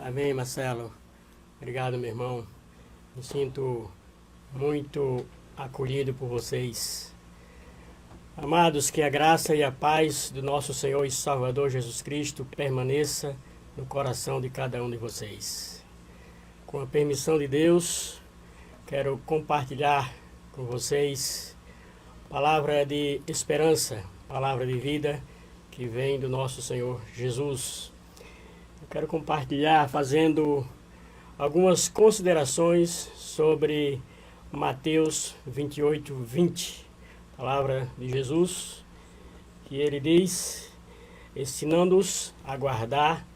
Amém, Marcelo. Obrigado, meu irmão. Me sinto muito acolhido por vocês. Amados, que a graça e a paz do nosso Senhor e Salvador Jesus Cristo permaneça no coração de cada um de vocês. Com a permissão de Deus, quero compartilhar com vocês palavra de esperança, palavra de vida que vem do nosso Senhor Jesus. Eu quero compartilhar fazendo algumas considerações sobre Mateus 28, 20. Palavra de Jesus, que ele diz, ensinando-os a guardar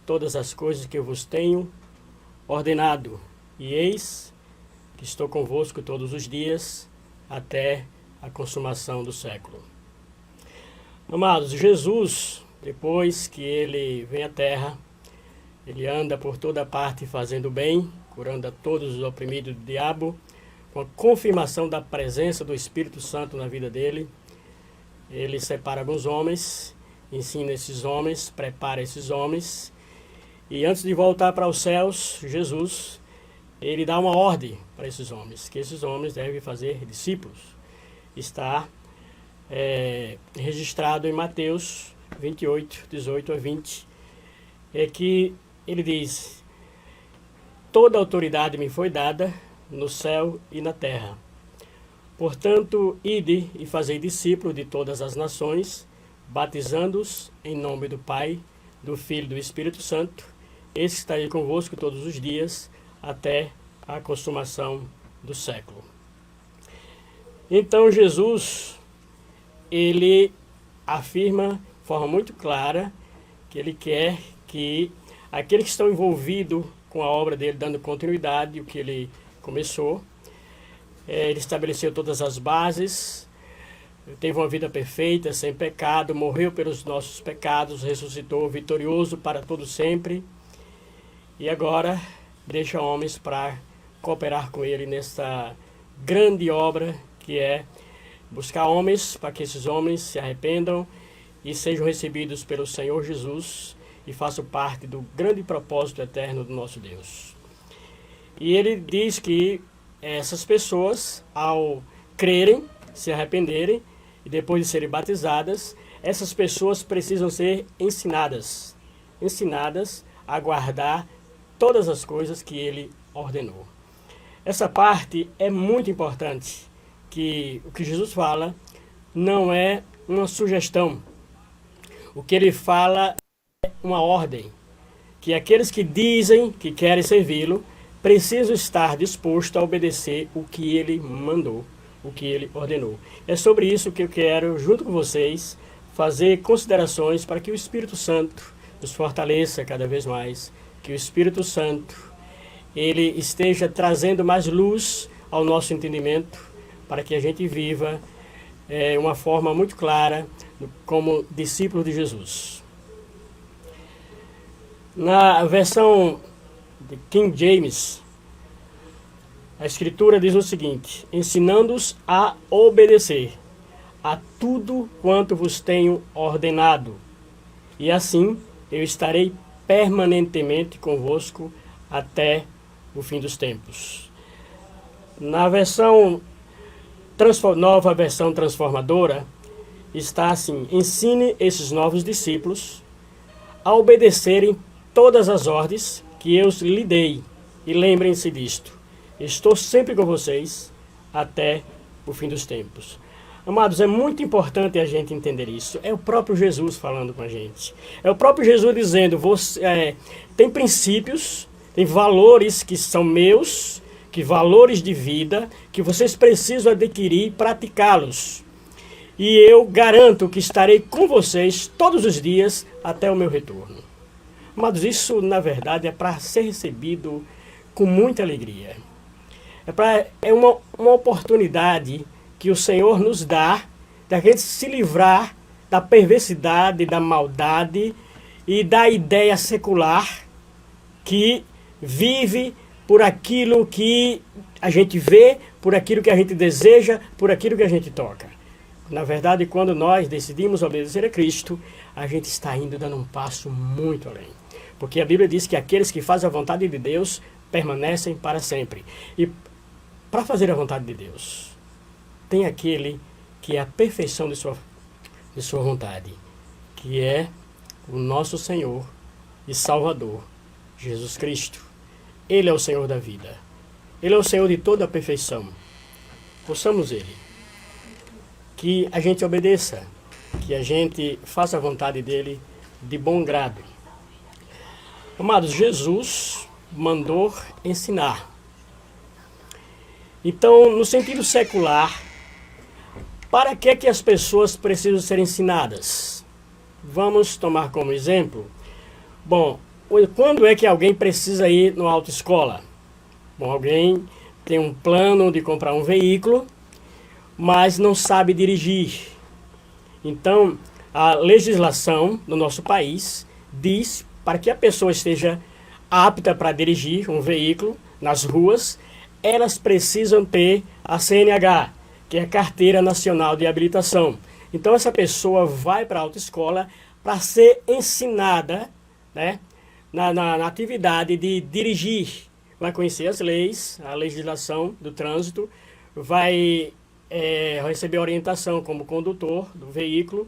todas as coisas que eu vos tenho ordenado. E eis que estou convosco todos os dias, até a consumação do século. Amados, Jesus, depois que ele vem à terra, ele anda por toda parte fazendo bem, curando a todos os oprimidos do diabo, com a confirmação da presença do Espírito Santo na vida dele. Ele separa alguns homens, ensina esses homens, prepara esses homens, e antes de voltar para os céus, Jesus, ele dá uma ordem para esses homens, que esses homens devem fazer discípulos. Está registrado em Mateus 28, 18 a 20, é que ele diz: toda autoridade me foi dada no céu e na terra. Portanto, ide e fazei discípulos de todas as nações, batizando-os em nome do Pai, do Filho e do Espírito Santo. Esse está aí convosco todos os dias, até a consumação do século. Então Jesus, ele afirma de forma muito clara que ele quer que aqueles que estão envolvidos com a obra dele, dando continuidade, o que ele começou, ele estabeleceu todas as bases, teve uma vida perfeita, sem pecado, morreu pelos nossos pecados, ressuscitou vitorioso para todo sempre, e agora deixa homens para cooperar com ele nessa grande obra que é buscar homens para que esses homens se arrependam e sejam recebidos pelo Senhor Jesus e façam parte do grande propósito eterno do nosso Deus. E ele diz que essas pessoas, ao crerem, se arrependerem e depois de serem batizadas, essas pessoas precisam ser ensinadas a guardar todas as coisas que ele ordenou. Essa parte é muito importante, que o que Jesus fala não é uma sugestão. O que ele fala é uma ordem, que aqueles que dizem que querem servi-lo precisam estar dispostos a obedecer o que ele mandou, o que ele ordenou. É sobre isso que eu quero, junto com vocês, fazer considerações para que o Espírito Santo nos fortaleça cada vez mais, que o Espírito Santo ele esteja trazendo mais luz ao nosso entendimento, para que a gente viva uma forma muito clara como discípulo de Jesus. Na versão de King James, a Escritura diz o seguinte: ensinando-os a obedecer a tudo quanto vos tenho ordenado, e assim eu estarei permanentemente convosco até o fim dos tempos. Na versão nova versão transformadora, está assim: ensine esses novos discípulos a obedecerem todas as ordens que eu lhe dei, e lembrem-se disto: estou sempre com vocês até o fim dos tempos. Amados, é muito importante a gente entender isso. É o próprio Jesus falando com a gente. É o próprio Jesus dizendo: tem princípios, tem valores que são meus, que valores de vida, que vocês precisam adquirir e praticá-los. E eu garanto que estarei com vocês todos os dias até o meu retorno. Mas isso, na verdade, é para ser recebido com muita alegria. É uma oportunidade que o Senhor nos dá de a gente se livrar da perversidade, da maldade e da ideia secular que vive por aquilo que a gente vê, por aquilo que a gente deseja, por aquilo que a gente toca. Na verdade, quando nós decidimos obedecer a Cristo, a gente está indo dando um passo muito além. Porque a Bíblia diz que aqueles que fazem a vontade de Deus permanecem para sempre. E para fazer a vontade de Deus, tem aquele que é a perfeição de sua vontade, que é o nosso Senhor e Salvador, Jesus Cristo. Ele é o Senhor da vida. Ele é o Senhor de toda a perfeição. Possamos Ele. Que a gente obedeça, que a gente faça a vontade dEle de bom grado. Amados, Jesus mandou ensinar. Então, no sentido secular, para que as pessoas precisam ser ensinadas? Vamos tomar como exemplo. Bom, quando é que alguém precisa ir na autoescola? Bom, alguém tem um plano de comprar um veículo, mas não sabe dirigir. Então, a legislação do nosso país diz para que a pessoa esteja apta para dirigir um veículo nas ruas, elas precisam ter a CNH, que é a Carteira Nacional de Habilitação. Então, essa pessoa vai para a autoescola para ser ensinada, né, na atividade de dirigir. Vai conhecer as leis, a legislação do trânsito, vai receber orientação como condutor do veículo,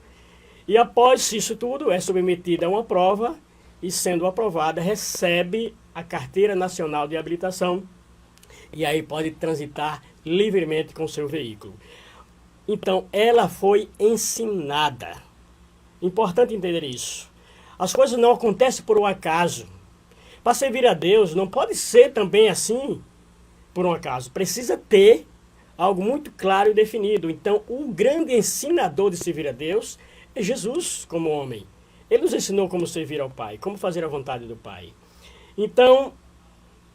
e após isso tudo é submetida a uma prova e, sendo aprovada, recebe a Carteira Nacional de Habilitação e aí pode transitar livremente com o seu veículo. Então, ela foi ensinada. Importante entender isso. As coisas não acontecem por um acaso. Para servir a Deus, não pode ser também assim por um acaso. Precisa ter algo muito claro e definido. Então, o grande ensinador de servir a Deus é Jesus como homem. Ele nos ensinou como servir ao Pai, como fazer a vontade do Pai. Então,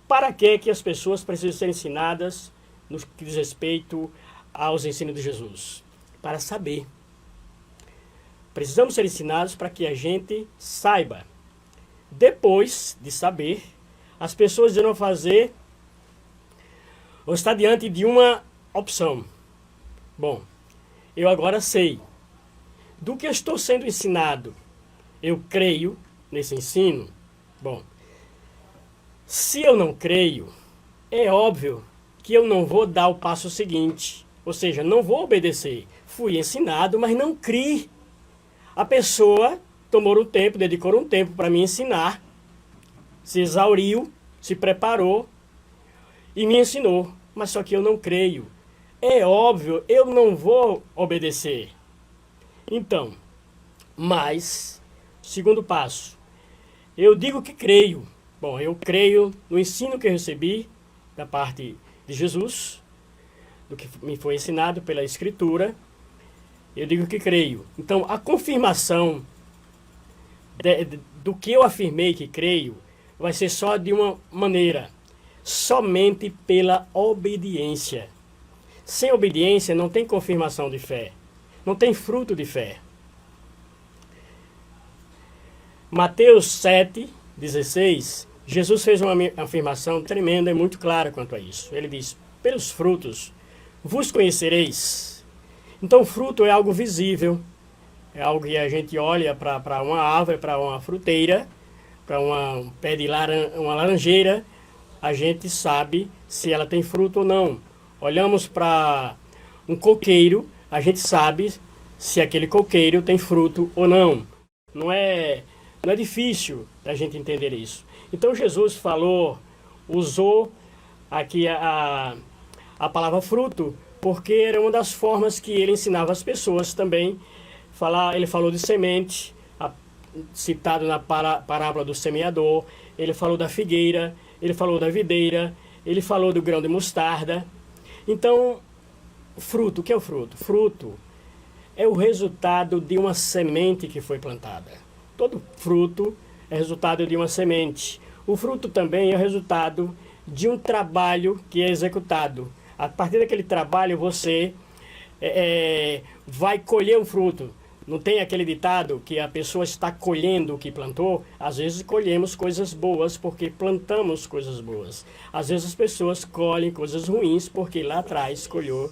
para que as pessoas precisam ser ensinadas no que diz respeito aos ensinos de Jesus? Para saber. Precisamos ser ensinados para que a gente saiba. Depois de saber, as pessoas irão fazer ou estar diante de uma opção. Bom, eu agora sei. Do que eu estou sendo ensinado, eu creio nesse ensino? Bom, se eu não creio, é óbvio que eu não vou dar o passo seguinte. Ou seja, não vou obedecer. Fui ensinado, mas não criei. A pessoa tomou um tempo, dedicou um tempo para me ensinar, se exauriu, se preparou e me ensinou. Mas só que eu não creio. É óbvio, eu não vou obedecer. Então, mas, segundo passo, eu digo que creio. Bom, eu creio no ensino que eu recebi da parte de Jesus, do que me foi ensinado pela Escritura. Eu digo que creio. Então, a confirmação do que eu afirmei que creio vai ser só de uma maneira, somente pela obediência. Sem obediência não tem confirmação de fé, não tem fruto de fé. Mateus 7:16, Jesus fez uma afirmação tremenda e muito clara quanto a isso. Ele diz: pelos frutos vos conhecereis. Então, fruto é algo visível, é algo que a gente olha para uma árvore, para uma fruteira, para um pé de uma laranjeira, a gente sabe se ela tem fruto ou não. Olhamos para um coqueiro, a gente sabe se aquele coqueiro tem fruto ou não. Não é difícil a gente entender isso. Então, Jesus usou aqui a palavra fruto, porque era uma das formas que ele ensinava as pessoas também. Ele falou de semente, citado na parábola do semeador. Ele falou da figueira, ele falou da videira, ele falou do grão de mostarda. Então, fruto, o que é o fruto? Fruto é o resultado de uma semente que foi plantada. Todo fruto é resultado de uma semente. O fruto também é o resultado de um trabalho que é executado. A partir daquele trabalho você vai colher um fruto. Não tem aquele ditado que a pessoa está colhendo o que plantou? Às vezes colhemos coisas boas porque plantamos coisas boas. Às vezes as pessoas colhem coisas ruins porque lá atrás colheu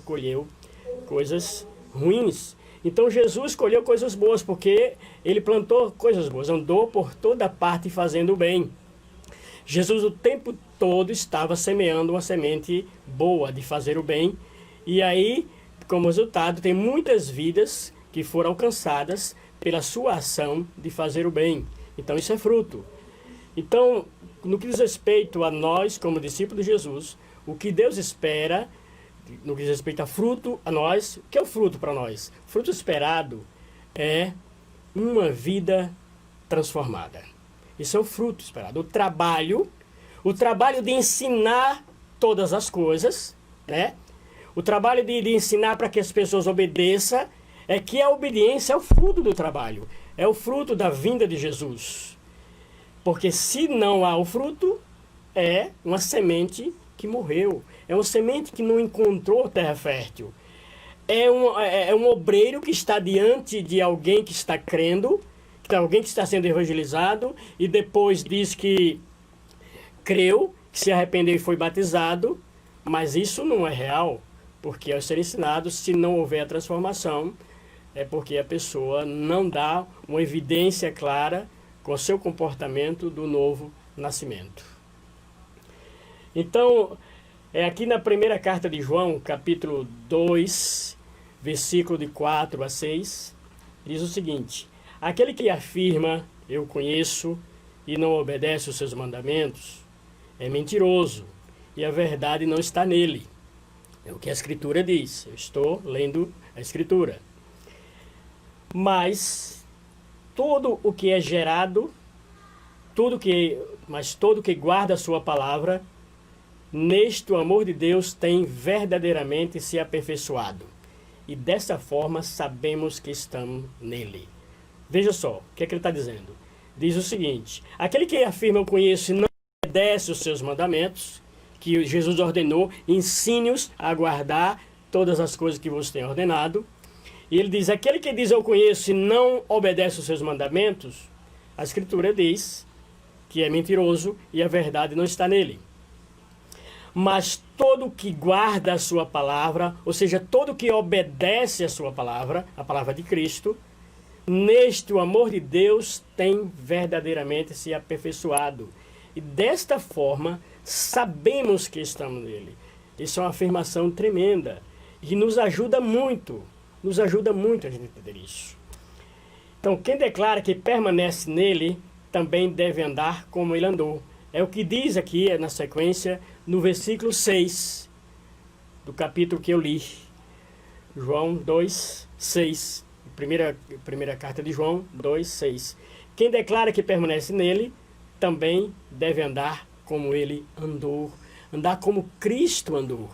coisas ruins. Então Jesus escolheu coisas boas, porque ele plantou coisas boas, andou por toda parte fazendo o bem. Jesus o tempo todo estava semeando uma semente boa de fazer o bem. E aí, como resultado, tem muitas vidas que foram alcançadas pela sua ação de fazer o bem. Então isso é fruto. Então, no que diz respeito a nós, como discípulos de Jesus, o que Deus espera, no que diz respeito a fruto, a nós, o que é o fruto para nós? Fruto esperado é uma vida transformada. Isso é o fruto esperado. O trabalho de ensinar todas as coisas, né? O trabalho de ensinar para que as pessoas obedeçam, é que a obediência é o fruto do trabalho, é o fruto da vinda de Jesus. Porque se não há o fruto, é uma semente que morreu, é uma semente que não encontrou terra fértil. É um obreiro que está diante de alguém que está crendo, alguém que está sendo evangelizado, e depois diz que creu, que se arrependeu e foi batizado, mas isso não é real, porque ao ser ensinado, se não houver a transformação, é porque a pessoa não dá uma evidência clara com o seu comportamento do novo nascimento. Então, aqui na primeira carta de João, capítulo 2, versículo de 4 a 6, diz o seguinte: aquele que afirma, eu conheço, e não obedece os seus mandamentos, é mentiroso, e a verdade não está nele. É o que a Escritura diz. Eu estou lendo a Escritura. Mas todo o que é gerado, todo que guarda a sua palavra, neste o amor de Deus tem verdadeiramente se aperfeiçoado. E dessa forma sabemos que estamos nele. Veja só, o que é que ele está dizendo? Diz o seguinte: aquele que afirma eu conheço e não obedece os seus mandamentos, que Jesus ordenou, ensine-os a guardar todas as coisas que você tem ordenado. E ele diz, aquele que diz eu conheço e não obedece os seus mandamentos, a Escritura diz que é mentiroso e a verdade não está nele. Mas todo que guarda a sua palavra, ou seja, todo que obedece a sua palavra, a palavra de Cristo, neste o amor de Deus tem verdadeiramente se aperfeiçoado. E desta forma, sabemos que estamos nele. Isso é uma afirmação tremenda e nos ajuda muito a gente entender isso. Então, quem declara que permanece nele, também deve andar como ele andou. É o que diz aqui na sequência, no versículo 6 do capítulo que eu li. João 2, 6. Primeira carta de João 2, 6. Quem declara que permanece nele, também deve andar como ele andou. Andar como Cristo andou.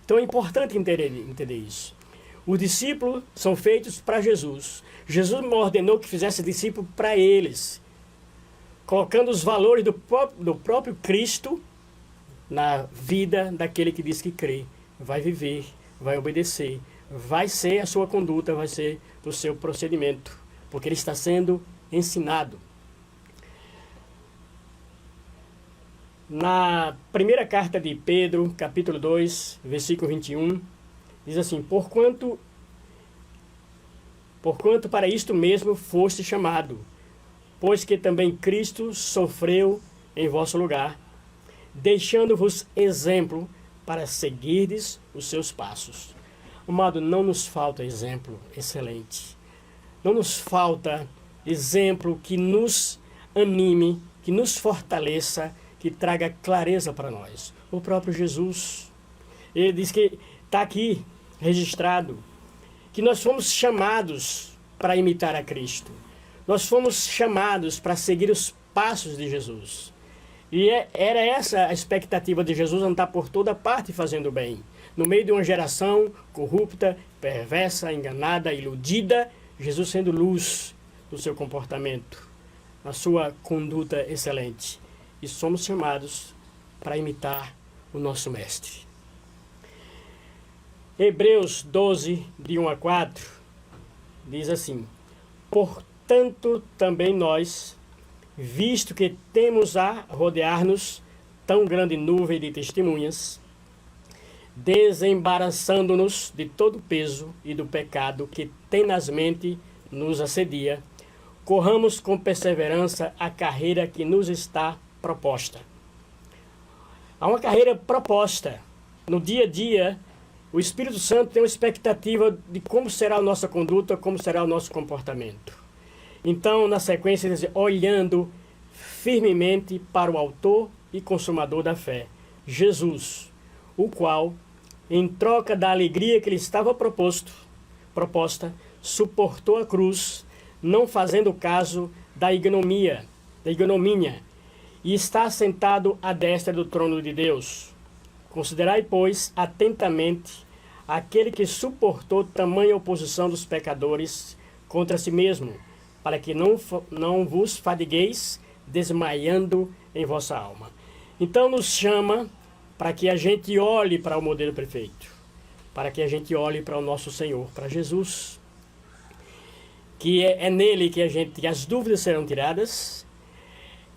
Então é importante entender isso. Os discípulos são feitos para Jesus. Jesus ordenou que fizesse discípulo para eles, colocando os valores do próprio Cristo na vida daquele que diz que crê. Vai viver, vai obedecer, vai ser a sua conduta, vai ser o seu procedimento, porque ele está sendo ensinado. Na primeira carta de Pedro, capítulo 2, versículo 21, diz assim: Porquanto para isto mesmo foste chamado, pois que também Cristo sofreu em vosso lugar, deixando-vos exemplo para seguirdes os seus passos. Amado, não nos falta exemplo excelente. Não nos falta exemplo que nos anime, que nos fortaleça, que traga clareza para nós. O próprio Jesus, ele diz que está aqui registrado, que nós fomos chamados para imitar a Cristo. Nós fomos chamados para seguir os passos de Jesus. E era essa a expectativa de Jesus, andar por toda parte fazendo bem. No meio de uma geração corrupta, perversa, enganada, iludida, Jesus sendo luz no seu comportamento, na sua conduta excelente. E somos chamados para imitar o nosso Mestre. Hebreus 12, de 1 a 4, diz assim: Portanto, também nós, visto que temos a rodear-nos tão grande nuvem de testemunhas, desembaraçando-nos de todo o peso e do pecado que tenazmente nos assedia, corramos com perseverança a carreira que nos está proposta. Há uma carreira proposta. No dia a dia, o Espírito Santo tem uma expectativa de como será a nossa conduta, como será o nosso comportamento. Então, na sequência, ele diz, olhando firmemente para o autor e consumador da fé, Jesus, o qual, em troca da alegria que lhe estava proposta, suportou a cruz, não fazendo caso da ignomínia, e está assentado à destra do trono de Deus. Considerai, pois, atentamente aquele que suportou tamanha oposição dos pecadores contra si mesmo, para que não vos fadigueis desmaiando em vossa alma. Então nos chama para que a gente olhe para o modelo perfeito, para que a gente olhe para o nosso Senhor, para Jesus, que é nele que as dúvidas serão tiradas,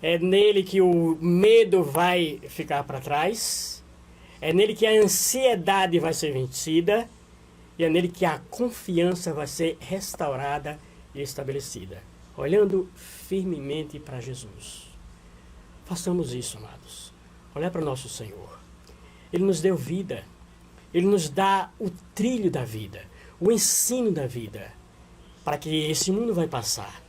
é nele que o medo vai ficar para trás, é nele que a ansiedade vai ser vencida, e é nele que a confiança vai ser restaurada e estabelecida. Olhando firmemente para Jesus. Façamos isso, amados. Olhar para o nosso Senhor. Ele nos deu vida. Ele nos dá o trilho da vida, o ensino da vida, para que esse mundo vai passar.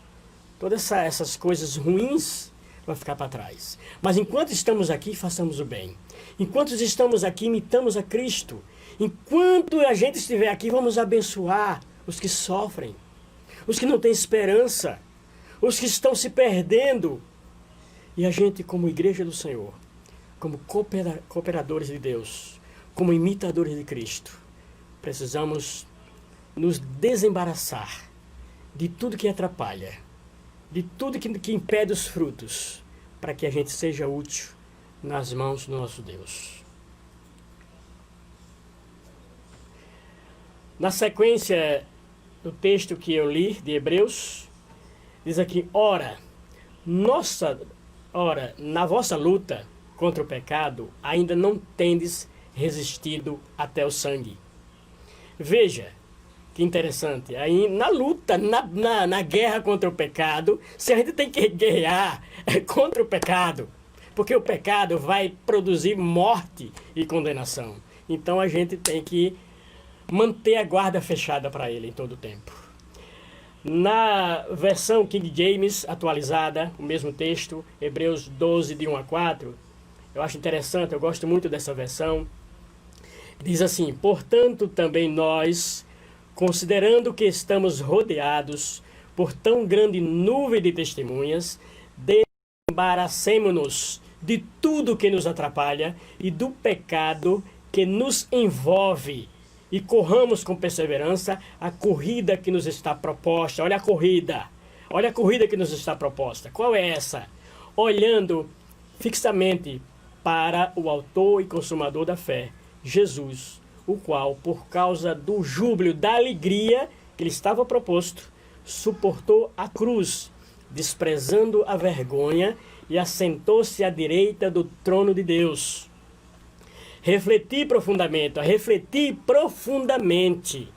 Todas essas coisas ruins vai ficar para trás. Mas enquanto estamos aqui, façamos o bem. Enquanto estamos aqui, imitamos a Cristo. Enquanto a gente estiver aqui, vamos abençoar os que sofrem, os que não têm esperança, os que estão se perdendo. E a gente, como igreja do Senhor, como cooperadores de Deus, como imitadores de Cristo, precisamos nos desembaraçar de tudo que atrapalha, de tudo que impede os frutos, para que a gente seja útil nas mãos do nosso Deus. Na sequência do texto que eu li, de Hebreus, diz aqui, ora, na vossa luta contra o pecado, ainda não tendes resistido até o sangue. Veja, que interessante, aí na luta, na guerra contra o pecado, se a gente tem que guerrear contra o pecado, porque o pecado vai produzir morte e condenação. Então a gente tem que manter a guarda fechada para ele em todo o tempo. Na versão King James atualizada, o mesmo texto, Hebreus 12, de 1 a 4, eu acho interessante, eu gosto muito dessa versão. Diz assim, portanto também nós, considerando que estamos rodeados por tão grande nuvem de testemunhas, desembaracemo-nos de tudo que nos atrapalha e do pecado que nos envolve e corramos com perseverança a corrida que nos está proposta. Olha a corrida que nos está proposta. Qual é essa? Olhando fixamente para o autor e consumador da fé, Jesus, o qual, por causa do júbilo, da alegria que lhe estava proposto, suportou a cruz, desprezando a vergonha, e assentou-se à direita do trono de Deus. Refletir profundamente.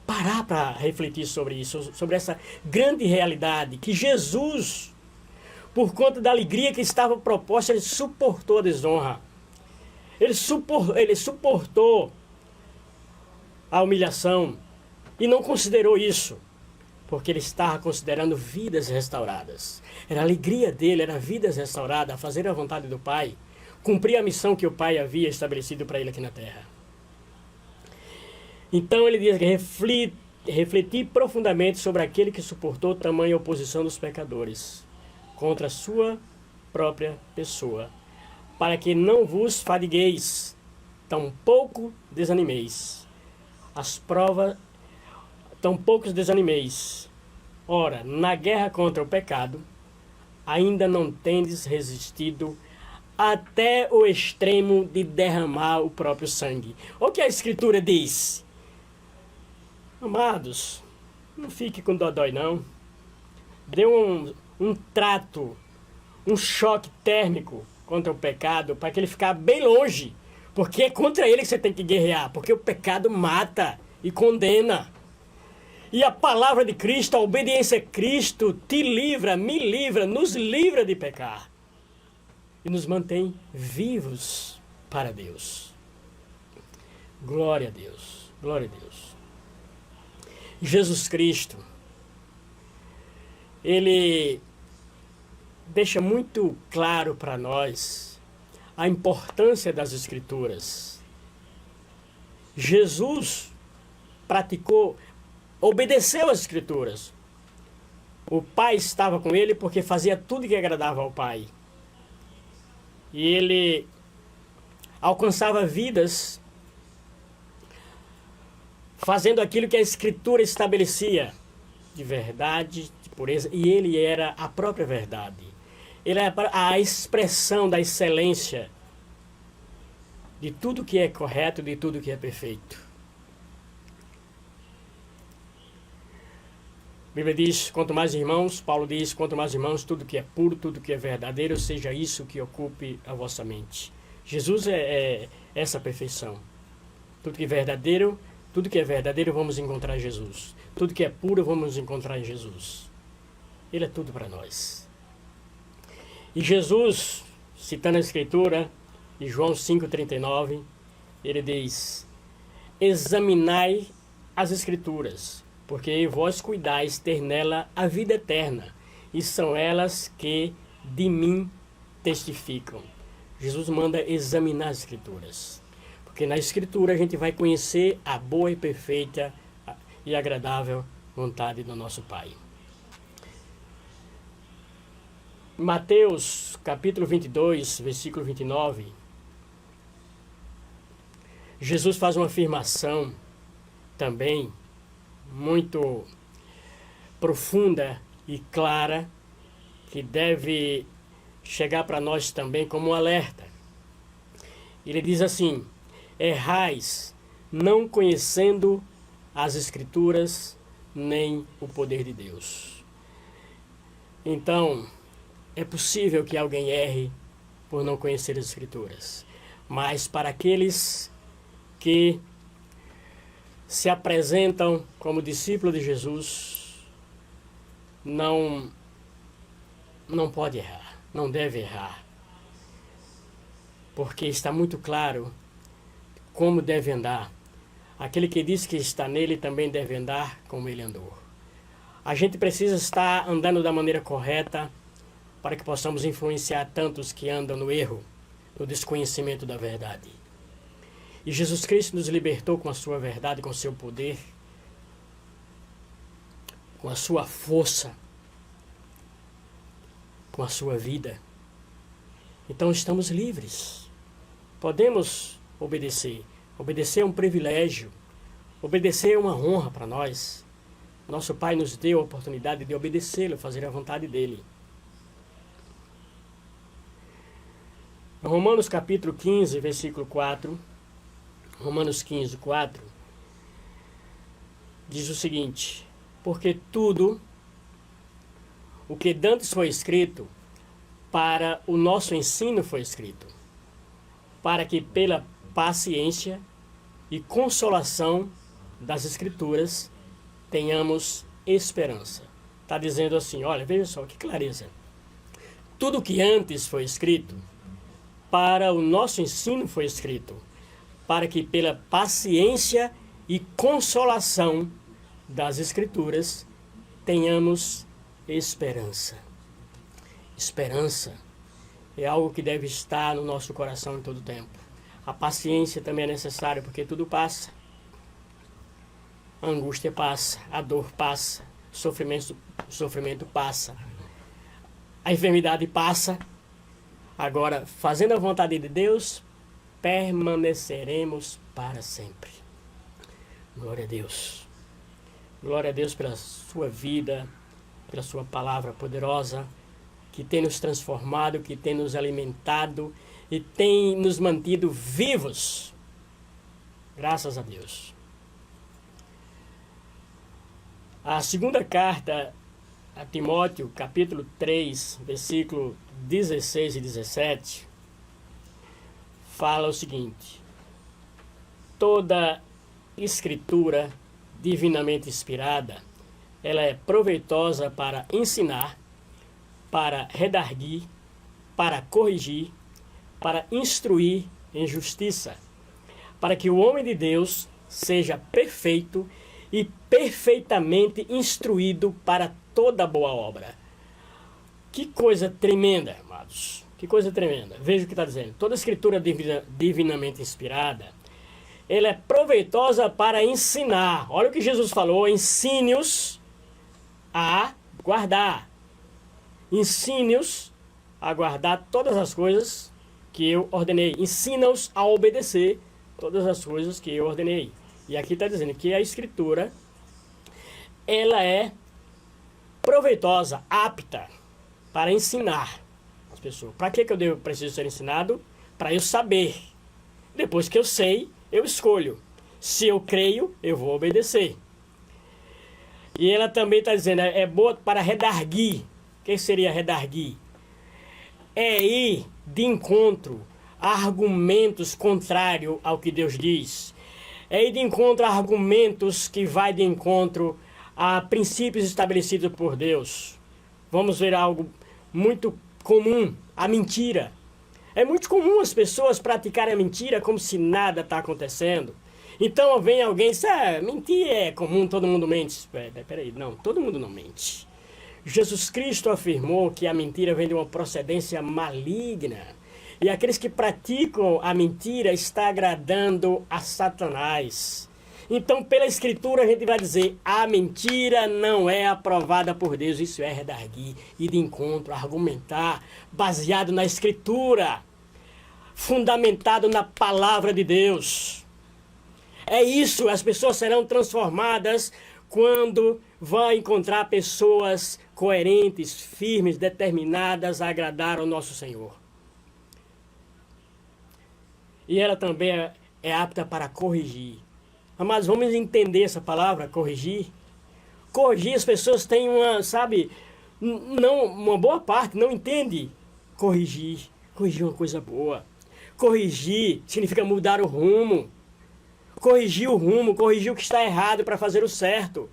Parar para refletir sobre isso, sobre essa grande realidade, que Jesus, por conta da alegria que estava proposta, ele suportou a desonra. Ele suportou a humilhação e não considerou isso, porque ele estava considerando vidas restauradas. Era a alegria dele, era vidas restauradas, fazer a vontade do Pai, cumprir a missão que o Pai havia estabelecido para ele aqui na terra. Então ele diz que refletir profundamente sobre aquele que suportou tamanha oposição dos pecadores contra a sua própria pessoa, para que não vos fadigueis, tampouco desanimeis. As provas, tampouco desanimeis. Ora, na guerra contra o pecado, ainda não tendes resistido até o extremo de derramar o próprio sangue. O que a Escritura diz? Amados, não fique com dodói não. Dê um trato, um choque térmico contra o pecado, para que ele ficar bem longe, Porque é contra ele que você tem que guerrear. Porque o pecado mata e condena. E a palavra de Cristo, a obediência a Cristo, te livra, me livra, nos livra de pecar. E nos mantém vivos para Deus. Glória a Deus. Glória a Deus. Jesus Cristo, Ele deixa muito claro para nós a importância das Escrituras. Jesus obedeceu às Escrituras. O Pai estava com ele porque fazia tudo que agradava ao Pai. E ele alcançava vidas fazendo aquilo que a Escritura estabelecia, de verdade, de pureza, e ele era a própria verdade. Ele é a expressão da excelência de tudo que é correto, de tudo que é perfeito. A Bíblia diz, quanto mais irmãos, Paulo diz, quanto mais irmãos, tudo que é puro, tudo que é verdadeiro, seja isso que ocupe a vossa mente. Jesus é essa perfeição. Tudo que é verdadeiro, vamos encontrar em Jesus. Tudo que é puro, vamos encontrar em Jesus. Ele é tudo para nós. E Jesus, citando a Escritura, em João 5,39, ele diz, examinai as Escrituras, porque vós cuidais ter nela a vida eterna, e são elas que de mim testificam. Jesus manda examinar as Escrituras, porque na Escritura a gente vai conhecer a boa e perfeita e agradável vontade do nosso Pai. Mateus capítulo 22, versículo 29, Jesus faz uma afirmação também muito profunda e clara, que deve chegar para nós também como um alerta. Ele diz assim, errais, não conhecendo as Escrituras, nem o poder de Deus. Então, é possível que alguém erre por não conhecer as Escrituras. Mas para aqueles que se apresentam como discípulos de Jesus, não pode errar, não deve errar. Porque está muito claro como deve andar. Aquele que diz que está nele também deve andar como ele andou. A gente precisa estar andando da maneira correta para que possamos influenciar tantos que andam no erro, no desconhecimento da verdade. E Jesus Cristo nos libertou com a sua verdade, com o seu poder, com a sua força, com a sua vida. Então estamos livres. Podemos obedecer. Obedecer é um privilégio. Obedecer é uma honra para nós. Nosso Pai nos deu a oportunidade de obedecê-lo, fazer a vontade dele. Romanos capítulo 15, versículo 4, Romanos 15, 4, diz o seguinte, porque tudo o que dantes foi escrito, para o nosso ensino foi escrito, para que pela paciência e consolação das Escrituras tenhamos esperança. Está dizendo assim, olha, veja só, que clareza. Tudo que antes foi escrito, para o nosso ensino foi escrito, para que pela paciência e consolação das Escrituras tenhamos esperança. Esperança é algo que deve estar no nosso coração em todo o tempo. A paciência também é necessária, porque tudo passa. A angústia passa, a dor passa, o sofrimento passa, a enfermidade passa. Agora, fazendo a vontade de Deus, permaneceremos para sempre. Glória a Deus. Glória a Deus pela sua vida, pela sua palavra poderosa, que tem nos transformado, que tem nos alimentado e tem nos mantido vivos. Graças a Deus. A segunda carta a Timóteo, capítulo 3, versículo 16 e 17, fala o seguinte, Toda escritura divinamente inspirada, ela é proveitosa para ensinar, para redarguir, para corrigir, para instruir em justiça, para que o homem de Deus seja perfeito e perfeitamente instruído para toda boa obra. Que coisa tremenda, amados. Que coisa tremenda. Veja o que está dizendo. Toda escritura divinamente inspirada, ela é proveitosa para ensinar. Olha o que Jesus falou: ensine-os a guardar. Ensine-os a guardar todas as coisas que eu ordenei. Ensina-os a obedecer todas as coisas que eu ordenei. E aqui está dizendo que a escritura, ela é proveitosa, apta para ensinar as pessoas. Para que eu preciso ser ensinado? Para eu saber. Depois que eu sei, eu escolho. Se eu creio, eu vou obedecer. E ela também está dizendo, é boa para redarguir. O que seria redarguir? É ir de encontro a argumentos contrários ao que Deus diz. É ir de encontro a argumentos que vai de encontro a princípios estabelecidos por Deus. Vamos ver algo muito comum, a mentira. É muito comum as pessoas praticarem a mentira como se nada está acontecendo. Então vem alguém e diz, mentir é comum, todo mundo mente. Peraí, não, todo mundo não mente. Jesus Cristo afirmou que a mentira vem de uma procedência maligna. E aqueles que praticam a mentira estão agradando a Satanás. Então, pela Escritura, a gente vai dizer, a mentira não é aprovada por Deus. Isso é redarguir, ir de encontro, argumentar, baseado na Escritura, fundamentado na Palavra de Deus. É isso, as pessoas serão transformadas quando vão encontrar pessoas coerentes, firmes, determinadas a agradar ao nosso Senhor. E ela também é apta para corrigir. Mas vamos entender essa palavra, corrigir. Corrigir, as pessoas têm uma boa parte não entende corrigir. Corrigir é uma coisa boa. Corrigir significa mudar o rumo. Corrigir o rumo, corrigir o que está errado para fazer o certo.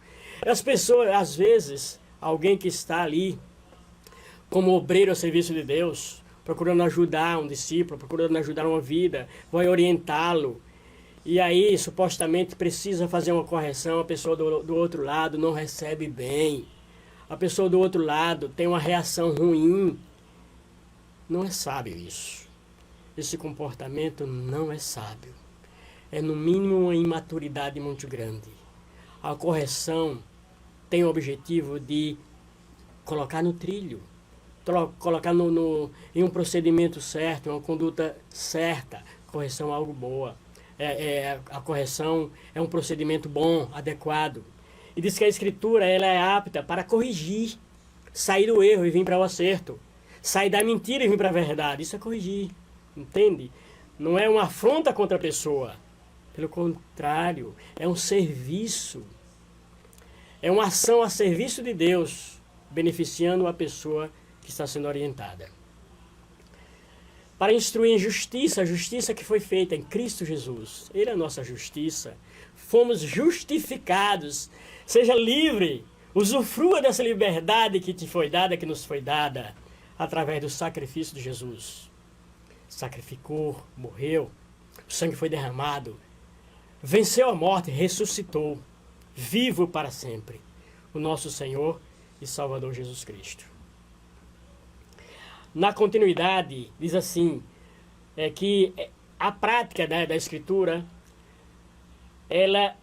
As pessoas, às vezes, alguém que está ali como obreiro ao serviço de Deus, procurando ajudar um discípulo, procurando ajudar uma vida, vai orientá-lo. E aí, supostamente, precisa fazer uma correção, a pessoa do outro lado não recebe bem. A pessoa do outro lado tem uma reação ruim. Não é sábio isso. Esse comportamento não é sábio. É, no mínimo, uma imaturidade muito grande. A correção tem o objetivo de colocar no trilho, colocar em um procedimento certo, uma conduta certa. Correção é algo boa. A correção é um procedimento bom, adequado. E diz que a Escritura ela é apta para corrigir, sair do erro e vir para o acerto, sair da mentira e vir para a verdade. Isso é corrigir, entende? Não é uma afronta contra a pessoa. Pelo contrário, é um serviço. É uma ação a serviço de Deus, beneficiando a pessoa que está sendo orientada. Para instruir em justiça, a justiça que foi feita em Cristo Jesus. Ele é a nossa justiça. Fomos justificados. Seja livre. Usufrua dessa liberdade que te foi dada, que nos foi dada, através do sacrifício de Jesus. Sacrificou, morreu, o sangue foi derramado, venceu a morte, ressuscitou, vivo para sempre, o nosso Senhor e Salvador Jesus Cristo. Na continuidade, diz assim, que a prática da Escritura, ela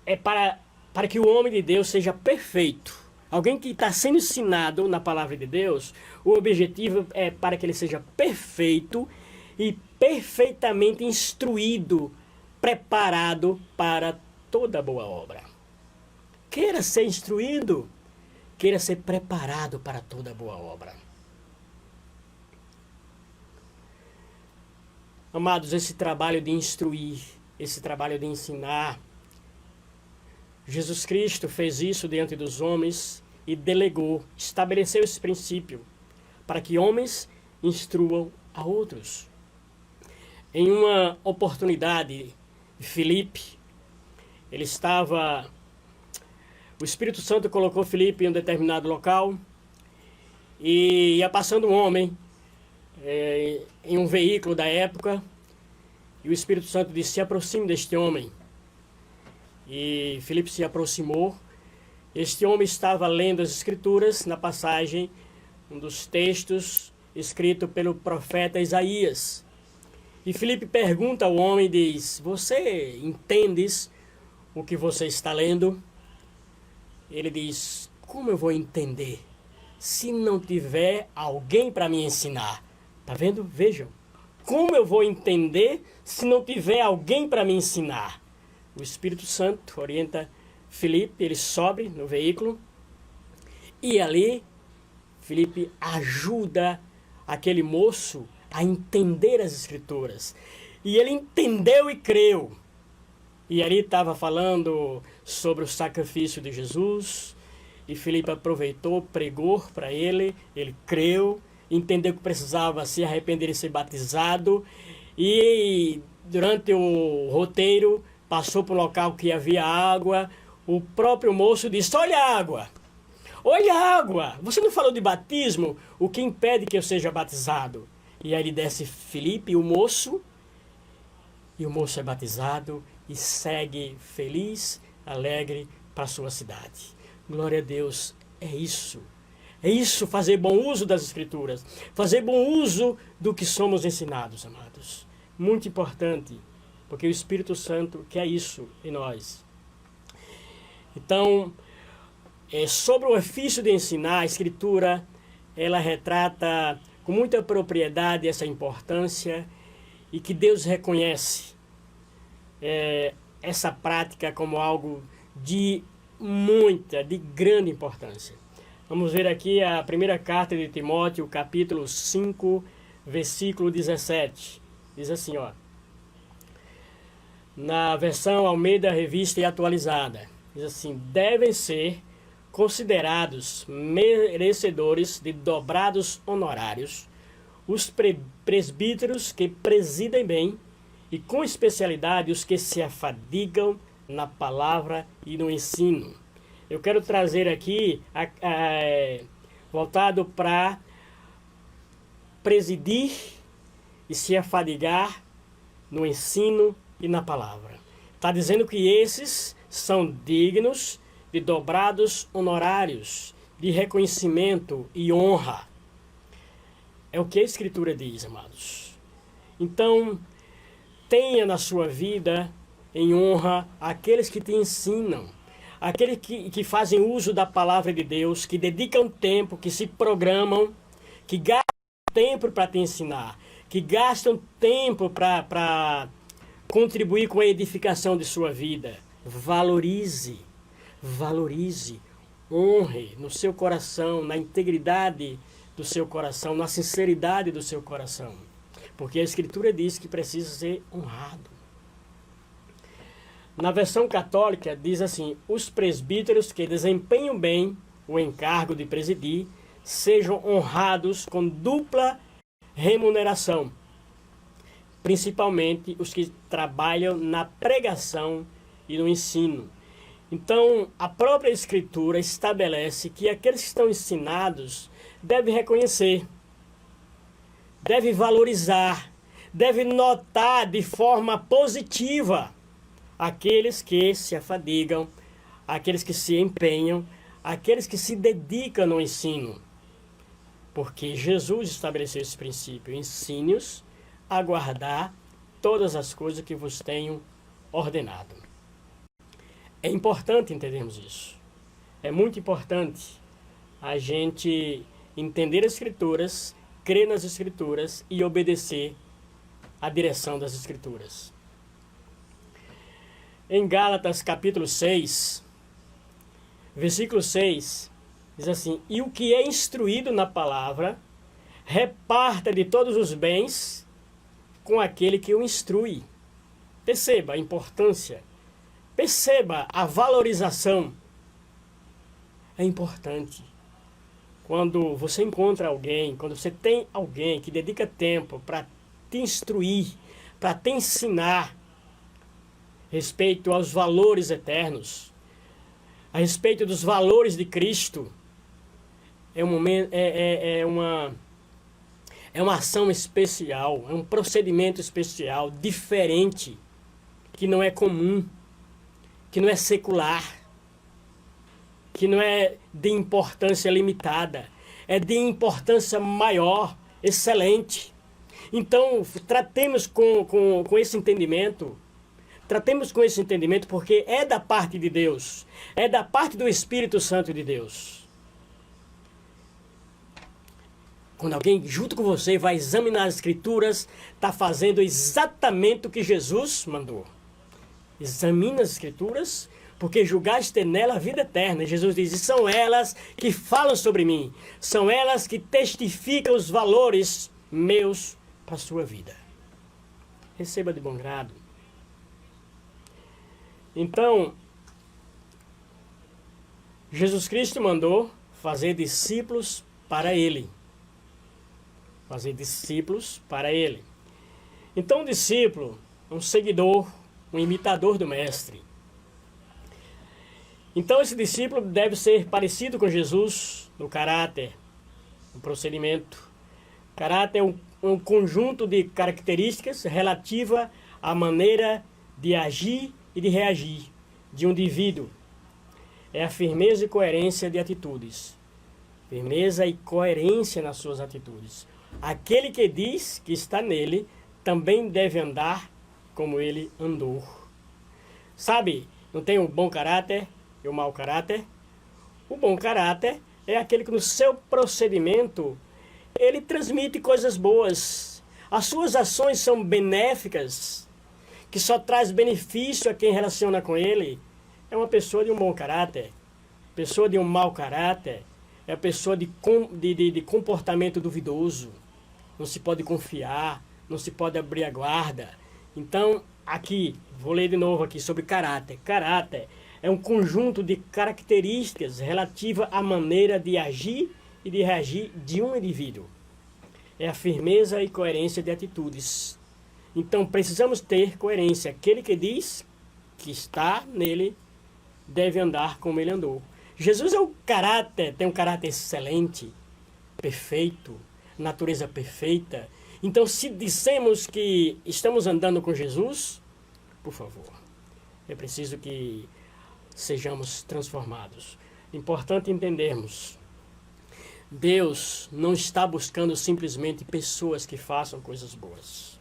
é para que o homem de Deus seja perfeito. Alguém que está sendo ensinado na palavra de Deus, o objetivo é para que ele seja perfeito e perfeitamente instruído, preparado para toda boa obra. Queira ser instruído, queira ser preparado para toda boa obra. Amados, esse trabalho de instruir, esse trabalho de ensinar, Jesus Cristo fez isso diante dos homens e delegou, estabeleceu esse princípio para que homens instruam a outros. Em uma oportunidade Filipe. Ele estava... O Espírito Santo colocou Filipe em um determinado local e ia passando um homem em um veículo da época, e o Espírito Santo disse: se aproxime deste homem. E Filipe se aproximou. Este homem estava lendo as Escrituras na passagem, um dos textos escrito pelo profeta Isaías. E Filipe pergunta ao homem e diz: você entendes o que você está lendo? Ele diz: como eu vou entender se não tiver alguém para me ensinar? Tá vendo? Vejam. Como eu vou entender se não tiver alguém para me ensinar? O Espírito Santo orienta Filipe, ele sobe no veículo e ali Filipe ajuda aquele moço a entender as Escrituras. E ele entendeu e creu. E ali estava falando sobre o sacrifício de Jesus. E Filipe aproveitou, pregou para ele. Ele creu, entendeu que precisava se arrepender e ser batizado. E durante o roteiro passou por um local que havia água. O próprio moço disse: olha a água! Olha a água! Você não falou de batismo? O que impede que eu seja batizado? E aí desce Filipe, o moço, e o moço é batizado e segue feliz, alegre para sua cidade. Glória a Deus, é isso. É isso, fazer bom uso das Escrituras. Fazer bom uso do que somos ensinados, amados. Muito importante, porque o Espírito Santo quer isso em nós. Então, sobre o ofício de ensinar, a Escritura, ela retrata com muita propriedade essa importância, e que Deus reconhece essa prática como algo de grande importância. Vamos ver aqui a primeira carta de Timóteo, capítulo 5, versículo 17. Diz assim, ó. Na versão Almeida Revista e Atualizada. Diz assim: devem ser considerados merecedores de dobrados honorários os presbíteros que presidem bem, e com especialidade os que se afadigam na palavra e no ensino. Eu quero trazer aqui, voltado para presidir e se afadigar no ensino e na palavra. Está dizendo que esses são dignos de dobrados honorários, de reconhecimento e honra. É o que a Escritura diz, amados. Então, tenha na sua vida em honra aqueles que te ensinam, aqueles que fazem uso da palavra de Deus, que dedicam tempo, que se programam, que gastam tempo para te ensinar, que gastam tempo para contribuir com a edificação de sua vida. Valorize, honre no seu coração, na integridade do seu coração, na sinceridade do seu coração. Porque a Escritura diz que precisa ser honrado. Na versão católica diz assim: os presbíteros que desempenham bem o encargo de presidir sejam honrados com dupla remuneração, principalmente os que trabalham na pregação e no ensino. Então, a própria Escritura estabelece que aqueles que estão ensinados devem reconhecer, devem valorizar, devem notar de forma positiva aqueles que se afadigam, aqueles que se empenham, aqueles que se dedicam no ensino. Porque Jesus estabeleceu esse princípio: ensine-os a guardar todas as coisas que vos tenho ordenado. É importante entendermos isso. É muito importante a gente entender as Escrituras, crer nas Escrituras e obedecer à direção das Escrituras. Em Gálatas capítulo 6, versículo 6, diz assim: e o que é instruído na palavra, reparta de todos os bens com aquele que o instrui. Perceba a importância, perceba a valorização. É importante. Quando você encontra alguém, quando você tem alguém que dedica tempo para te instruir, para te ensinar, respeito aos valores eternos, a respeito dos valores de Cristo, é um momento, é uma ação especial, é um procedimento especial, diferente, que não é comum, que não é secular, que não é de importância limitada, é de importância maior, excelente. Então, tratemos com esse entendimento, porque é da parte de Deus, é da parte do Espírito Santo de Deus. Quando alguém junto com você vai examinar as Escrituras, está fazendo exatamente o que Jesus mandou. Examina as Escrituras, porque julgaste ter nela a vida eterna. Jesus diz, e são elas que falam sobre mim, são elas que testificam os valores meus para a sua vida. Receba de bom grado. Então, Jesus Cristo mandou fazer discípulos para Ele. Fazer discípulos para Ele. Então, o discípulo é um seguidor, um imitador do Mestre. Então, esse discípulo deve ser parecido com Jesus no caráter, no procedimento. Caráter é um conjunto de características relativa à maneira de agir e de reagir de um indivíduo. É a firmeza e coerência de atitudes. Firmeza e coerência nas suas atitudes. Aquele que diz que está nele também deve andar como ele andou. Sabe, não tem o bom caráter e o mau caráter? O bom caráter é aquele que no seu procedimento ele transmite coisas boas. As suas ações são benéficas, que só traz benefício a quem relaciona com ele. É uma pessoa de um bom caráter. Pessoa de um mau caráter é a pessoa de comportamento duvidoso. Não se pode confiar, não se pode abrir a guarda. Então, aqui, vou ler de novo aqui sobre caráter. Caráter é um conjunto de características relativa à maneira de agir e de reagir de um indivíduo. É a firmeza e coerência de atitudes. Então, precisamos ter coerência. Aquele que diz que está nele deve andar como ele andou. Jesus é o caráter, tem um caráter excelente, perfeito, natureza perfeita. Então, se dissemos que estamos andando com Jesus, por favor, é preciso que sejamos transformados. Importante entendermos, Deus não está buscando simplesmente pessoas que façam coisas boas.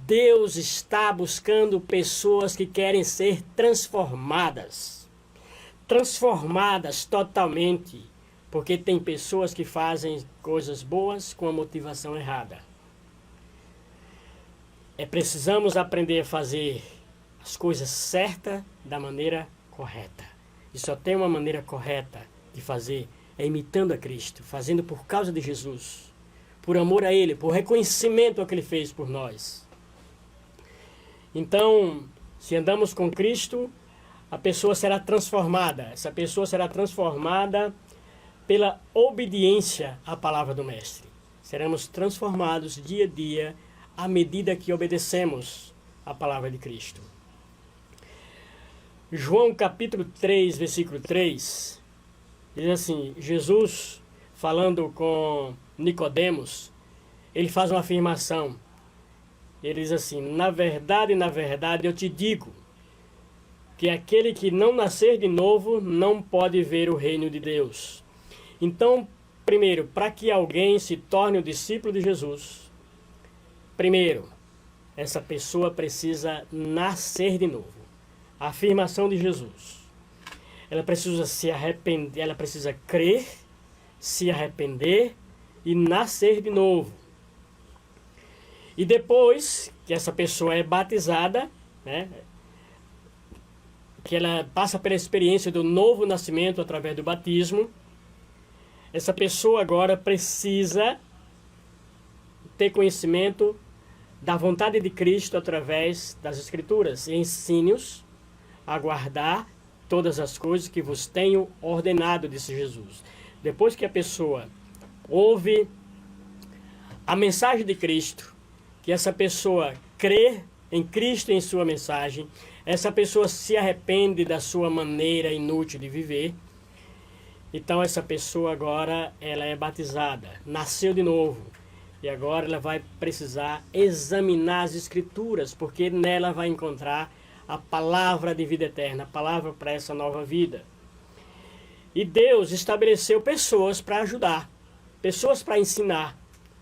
Deus está buscando pessoas que querem ser transformadas. Transformadas totalmente. Porque tem pessoas que fazem coisas boas com a motivação errada. Precisamos aprender a fazer as coisas certas da maneira correta. E só tem uma maneira correta de fazer, é imitando a Cristo, fazendo por causa de Jesus, por amor a Ele, por reconhecimento ao que Ele fez por nós. Então, se andamos com Cristo, a pessoa será transformada. Essa pessoa será transformada pela obediência à palavra do Mestre. Seremos transformados dia a dia à medida que obedecemos à palavra de Cristo. João capítulo 3, versículo 3, diz assim, Jesus falando com Nicodemos, ele faz uma afirmação. Ele diz assim, na verdade, eu te digo, que aquele que não nascer de novo não pode ver o reino de Deus. Então, primeiro, para que alguém se torne um discípulo de Jesus, primeiro, essa pessoa precisa nascer de novo. A afirmação de Jesus. Ela precisa se arrepender, ela precisa crer, se arrepender e nascer de novo. E depois que essa pessoa é batizada, né, que ela passa pela experiência do novo nascimento através do batismo, essa pessoa agora precisa ter conhecimento da vontade de Cristo através das Escrituras. E ensine-os a guardar todas as coisas que vos tenho ordenado, disse Jesus. Depois que a pessoa ouve a mensagem de Cristo, que essa pessoa crê em Cristo e em sua mensagem. Essa pessoa se arrepende da sua maneira inútil de viver. Então essa pessoa agora ela é batizada, nasceu de novo. E agora ela vai precisar examinar as Escrituras, porque nela vai encontrar a palavra de vida eterna, a palavra para essa nova vida. E Deus estabeleceu pessoas para ajudar, pessoas para ensinar,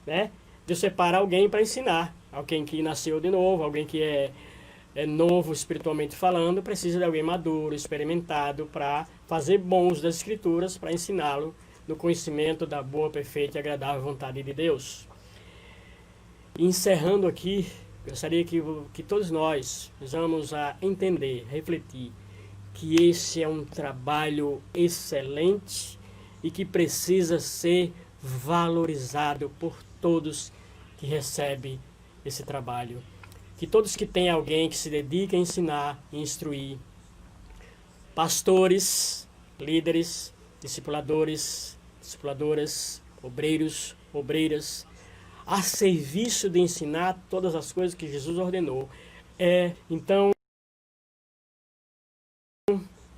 né? Deus separa alguém para ensinar, alguém que nasceu de novo, alguém que é novo espiritualmente falando, precisa de alguém maduro, experimentado, para fazer bons das Escrituras, para ensiná-lo no conhecimento da boa, perfeita e agradável vontade de Deus. Encerrando aqui, gostaria que todos nós vamos a entender, refletir, que esse é um trabalho excelente e que precisa ser valorizado por todos que recebem esse trabalho. Que todos que têm alguém que se dedica a ensinar e instruir, pastores, líderes, discipuladores, discipuladoras, obreiros, obreiras, a serviço de ensinar todas as coisas que Jesus ordenou. Então,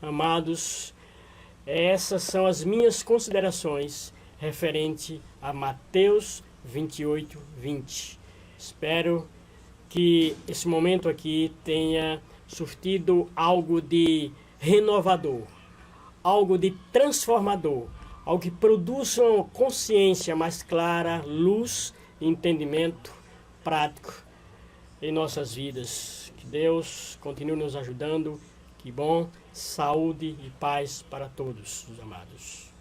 amados, essas são as minhas considerações referente a Mateus 28, 20. Espero que esse momento aqui tenha surtido algo de renovador, algo de transformador, algo que produza uma consciência mais clara, luz e entendimento prático em nossas vidas. Que Deus continue nos ajudando. Que bom, saúde e paz para todos os amados.